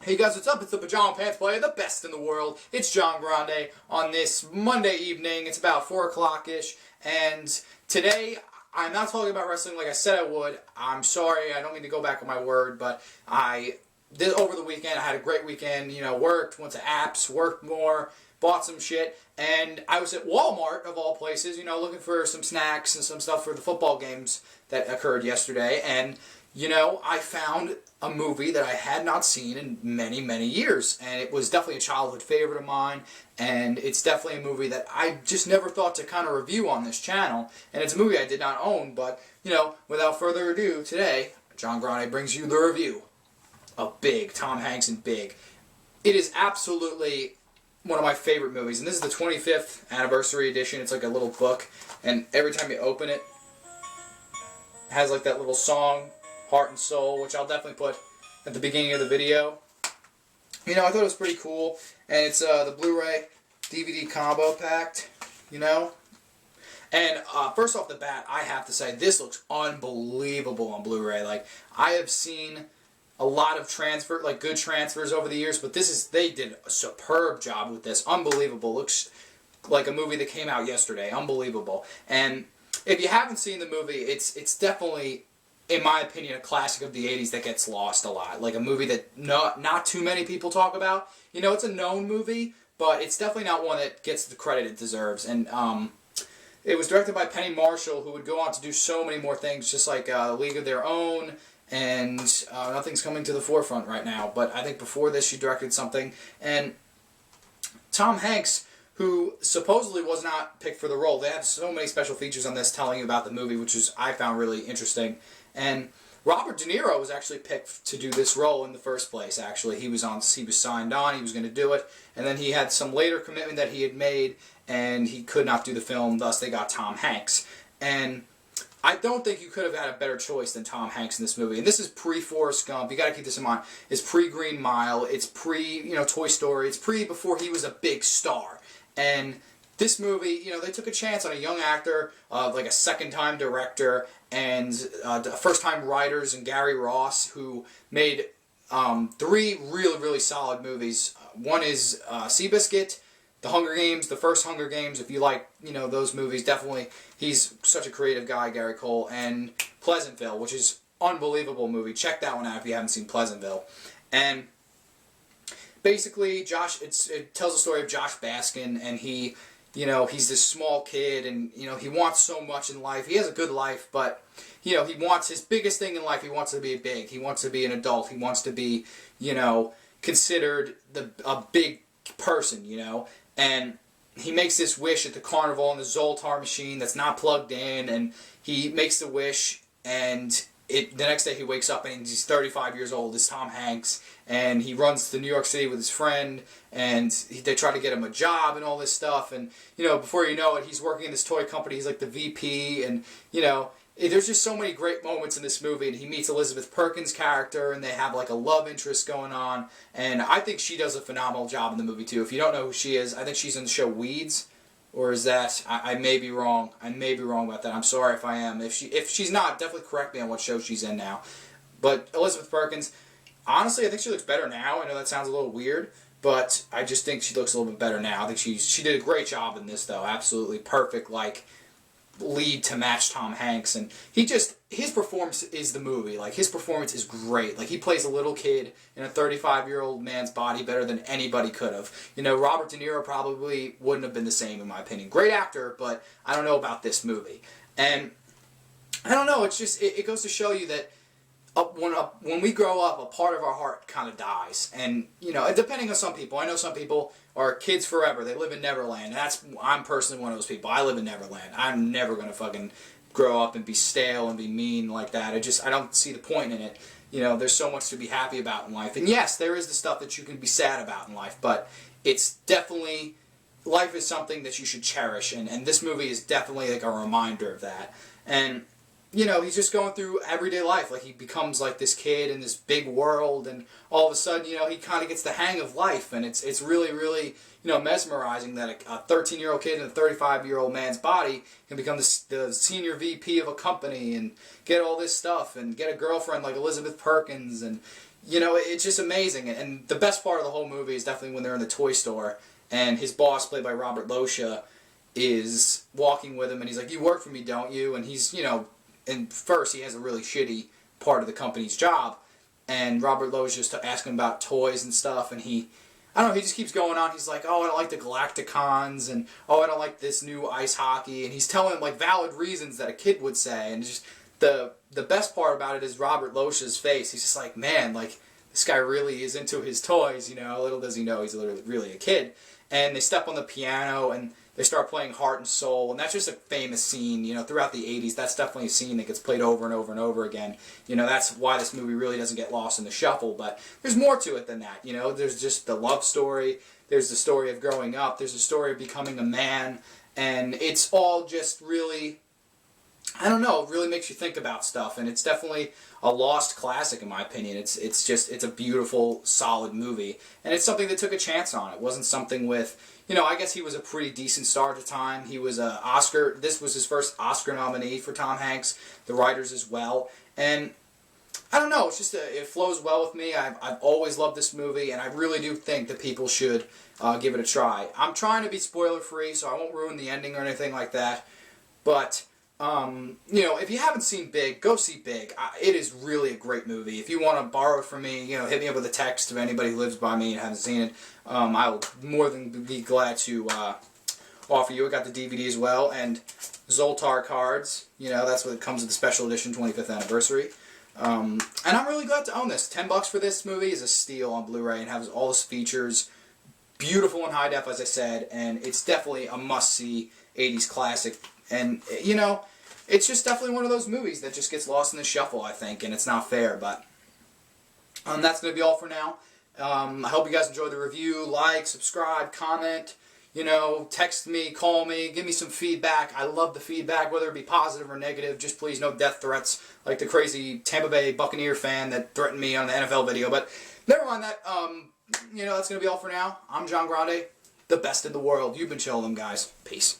Hey guys, what's up? It's the Pajama Pants Player, the best in the world. It's John Grande on this Monday evening. It's about 4 o'clock-ish. And today, I'm not talking about wrestling like I said I would. I'm sorry, I don't mean to go back on my word, but I did over the weekend. I had a great weekend. Worked, went to apps, worked more, bought some shit. And I was at Walmart, of all places, looking for some snacks and some stuff for the football games that occurred yesterday. And I found a movie that I had not seen in many, many years. And it was definitely a childhood favorite of mine. And it's definitely a movie that I just never thought to kind of review on this channel. And it's a movie I did not own. But, without further ado, today, John Grande brings you the review of Big, Tom Hanks in Big. It is absolutely one of my favorite movies. And this is the 25th anniversary edition. It's like a little book. And every time you open it, it has like that little song, Heart and Soul, which I'll definitely put at the beginning of the video. I thought it was pretty cool. And it's the Blu-ray DVD combo packed, And first off the bat, I have to say, this looks unbelievable on Blu-ray. Like, I have seen a lot of good transfers over the years, but they did a superb job with this. Unbelievable. Looks like a movie that came out yesterday. Unbelievable. And if you haven't seen the movie, it's definitely, in my opinion, a classic of the 80s that gets lost a lot. Like a movie that not too many people talk about. It's a known movie, but it's definitely not one that gets the credit it deserves. And it was directed by Penny Marshall, who would go on to do so many more things, just like League of Their Own, and nothing's coming to the forefront right now. But I think before this she directed something. And Tom Hanks, who supposedly was not picked for the role. They have so many special features on this telling you about the movie, which I found really interesting. And Robert De Niro was actually picked to do this role in the first place, actually. He was signed on, he was going to do it, and then he had some later commitment that he had made, and he could not do the film, thus they got Tom Hanks. And I don't think you could have had a better choice than Tom Hanks in this movie. And this is pre-Forrest Gump. You got to keep this in mind. It's pre-Green Mile. It's pre-Toy Story. It's before he was a big star. And this movie, they took a chance on a young actor, like a second-time director, and first-time writers, and Gary Ross, who made 3 really, really solid movies. One is Seabiscuit, The Hunger Games, the first Hunger Games. If you like, those movies, definitely. He's such a creative guy, Gary Cole. And Pleasantville, which is an unbelievable movie. Check that one out if you haven't seen Pleasantville. And basically, it tells the story of Josh Baskin, and he's this small kid, and, he wants so much in life. He has a good life, but, he wants his biggest thing in life. He wants to be big. He wants to be an adult. He wants to be, considered a big person, and he makes this wish at the carnival in the Zoltar machine that's not plugged in, and he makes the wish, and the next day he wakes up and he's 35 years old. It's Tom Hanks, and he runs to New York City with his friend, and they try to get him a job and all this stuff. And before you know it, he's working in this toy company. He's like the VP, and there's just so many great moments in this movie. And he meets Elizabeth Perkins' character, and they have like a love interest going on. And I think she does a phenomenal job in the movie too. If you don't know who she is, I think she's in the show Weeds. Or is that... I may be wrong. I may be wrong about that. I'm sorry if I am. If she's not, definitely correct me on what show she's in now. But Elizabeth Perkins, honestly, I think she looks better now. I know that sounds a little weird, but I just think she looks a little bit better now. I think she did a great job in this, though. Absolutely perfect, lead to match Tom Hanks. And his performance is the movie. Like, his performance is great. Like, he plays a little kid in a 35-year-old man's body better than anybody could have. Robert De Niro probably wouldn't have been the same, in my opinion. Great actor, but I don't know about this movie. And I don't know, it's just, it goes to show you that when we grow up, a part of our heart kind of dies. And, depending on some people. I know some people are kids forever. They live in Neverland. I'm personally one of those people. I live in Neverland. I'm never going to fucking grow up and be stale and be mean like that. I don't see the point in it. There's so much to be happy about in life. And yes, there is the stuff that you can be sad about in life, but it's definitely, life is something that you should cherish, and this movie is definitely like a reminder of that. And he's just going through everyday life. Like, he becomes like this kid in this big world, and all of a sudden, he kind of gets the hang of life, and it's really, really, mesmerizing that a 13-year-old kid in a 35-year-old man's body can become the senior VP of a company and get all this stuff and get a girlfriend like Elizabeth Perkins, and you know, it's just amazing. And the best part of the whole movie is definitely when they're in the toy store and his boss, played by Robert Loggia, is walking with him and he's like, "You work for me, don't you?" And he's, you know, and first he has a really shitty part of the company's job, and Robert Loggia's asking him about toys and stuff, and I don't know, he just keeps going on. He's like, "Oh, I don't like the Galacticons," and "Oh, I don't like this new ice hockey," and he's telling him like valid reasons that a kid would say, and just the best part about it is Robert Loggia's face. He's just like, man, like, this guy really is into his toys, you know. Little does he know he's really a kid. And they step on the piano and they start playing Heart and Soul, and that's just a famous scene, you know, throughout the 80s. That's definitely a scene that gets played over and over and over again. You know, that's why this movie really doesn't get lost in the shuffle, but there's more to it than that, you know. There's just the love story, there's the story of growing up, there's the story of becoming a man, and it's all just really, I don't know, it really makes you think about stuff, and it's definitely a lost classic in my opinion. It's a beautiful, solid movie, and it's something that took a chance on. It wasn't something with, you know, I guess he was a pretty decent star at the time. He was a Oscar, this was his first Oscar nominee for Tom Hanks, the writers as well, and I don't know, it's just, it flows well with me. I've always loved this movie, and I really do think that people should give it a try. I'm trying to be spoiler free, so I won't ruin the ending or anything like that, but you know, if you haven't seen Big, go see Big. It is really a great movie. If you want to borrow it from me, you know, hit me up with a text if anybody who lives by me and hasn't seen it. I will more than be glad to offer you. I got the DVD as well, and Zoltar cards. You know, that's what it comes with the special edition 25th anniversary. And I'm really glad to own this. $10 for this movie is a steal on Blu-ray and has all its features. Beautiful in high def, as I said, and it's definitely a must-see 80s classic. And, you know, it's just definitely one of those movies that just gets lost in the shuffle, I think, and it's not fair, but that's going to be all for now. I hope you guys enjoyed the review. Like, subscribe, comment, you know, text me, call me, give me some feedback. I love the feedback, whether it be positive or negative. Just please no death threats like the crazy Tampa Bay Buccaneer fan that threatened me on the NFL video, but never mind that. You know, that's going to be all for now. I'm John Grande, the best in the world. You've been chilling, guys. Peace.